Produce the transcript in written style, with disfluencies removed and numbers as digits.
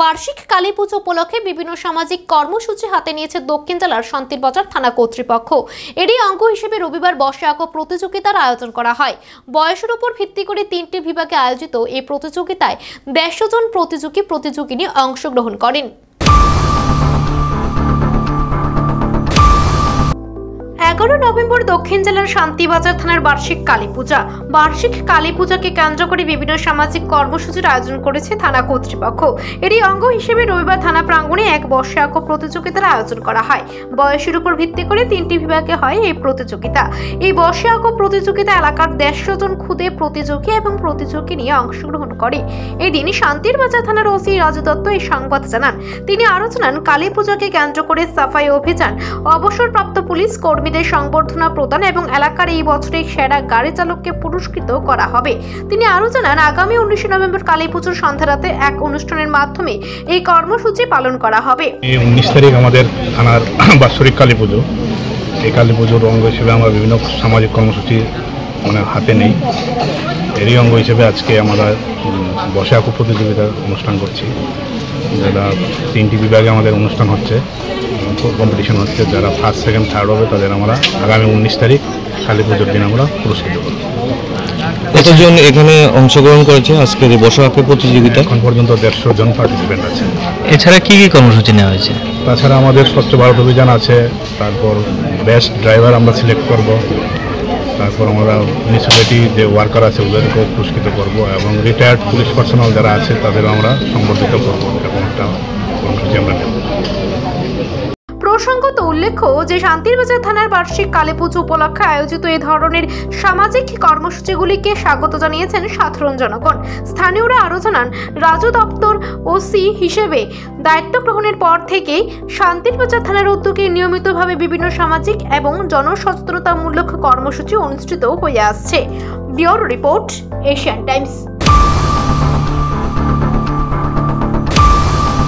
বার্ষিক কালী পুজো উপলক্ষে বিভিন্ন সামাজিক কর্মসূচি হাতে নিয়েছে দক্ষিণ জেলার শান্তিরবাজার থানা কর্তৃপক্ষ। এরই অঙ্গ হিসেবে রবিবার বর্ষে আঁকা প্রতিযোগিতার আয়োজন করা হয়। বয়সের উপর ভিত্তি করে 3টি বিভাগে আয়োজিত এই প্রতিযোগিতায় 150 জন প্রতিযোগিনী অংশগ্রহণ করেন। 11 নভেম্বর দক্ষিণ জেলার শান্তিবাজার থানার বার্ষিক কালী পূজা। বার্ষিক কালী পূজাকে কেন্দ্র করে বিভিন্ন সামাজিক কর্মসূচির আয়োজন করেছে থানা কর্তৃপক্ষ। এরই অঙ্গ হিসেবে রবিবার থানা প্রাঙ্গণে এক বর্ষে আঁকা প্রতিযোগিতার আয়োজন করা হয়। বয়সের উপর ভিত্তি করে 3টি বিভাগে হয় এই প্রতিযোগিতা। এই বর্ষে আঁকা প্রতিযোগিতা এলাকার 150 জন খুদে প্রতিযোগী এবং প্রতিযোগিনী অংশগ্রহণ করে। এদিন শান্তিরবাজার থানার ওসি রাজু দত্ত এই সংবাদ জানান। তিনি আরো জানান, কালী পূজাকে কেন্দ্র করে সাফাই অভিযান, অবসরপ্রাপ্ত পুলিশ কর্মীদের সংবর্ধনা প্রদান এবং এলাকার এই বছরের সেরা গাড়ি চালককে পুরস্কৃত করা হবে। তিনি আরো জানান, আগামী 19 নভেম্বর কালী পুজোর সন্ধ্যারাতে এক অনুষ্ঠানের মাধ্যমে এই কর্মসূচি পালন করা হবে। 19 তারিখ আমাদের থানার বাৎসরিক কালী পুজো। এই কালী পুজোর অঙ্গ হিসেবে আমরা বিভিন্ন সামাজিক কর্মসূচি হাতে নেই। এরই অঙ্গ হিসেবে আজকে আমরা বর্ষে আঁকা প্রতিযোগিতার অনুষ্ঠান করছি। যারা 3টি বিভাগে আমাদের অনুষ্ঠান হচ্ছে, কম্পিটিশন হচ্ছে। যারা ফার্স্ট, সেকেন্ড, থার্ড হবে তাদের আমরা আগামী 19 তারিখ কালী পুজোর দিন আমরা পুরস্কৃত করব। কতজন এখানে অংশগ্রহণ করেছে আজকের এই বর্ষা আঁকা প্রতিযোগিতা? এখন পর্যন্ত 150 জন পার্টিসিপেন্ট আছে। এছাড়া কি কি কর্মসূচি নেওয়া হয়েছে? তাছাড়া আমাদের স্বচ্ছ ভারত অভিযান আছে, তারপর বেস্ট ড্রাইভার আমরা সিলেক্ট করব, তারপর আমরা মিউনিসিপ্যালিটি যে ওয়ার্কার আছে ওদেরকেও পুরস্কৃত করব এবং রিটায়ার্ড পুলিশ পার্সোনাল যারা আছে তাদেরও আমরা সংবর্ধিত করব। এরকম একটা কর্মসূচি আমরা নেব। প্রসঙ্গত উল্লেখ্য যে শান্তিরবাজার থানার বার্ষিক কালী পুজো উপলক্ষে আয়োজিত এই ধরনের সামাজিক কর্মসূচিগুলিকে স্বাগত জানিয়েছেন সাধারণ জনগণ। স্থানীয়রা আরো জানান, রাজু দপ্তর ওসি হিসেবে দায়িত্ব গ্রহণের পর থেকেই শান্তিরবাজার থানার উদ্যোগে নিয়মিতভাবে বিভিন্ন সামাজিক এবং জনসচেতনতামূলক কর্মসূচি অনুষ্ঠিত হয়ে আসছে। Bureau report, Asian Times.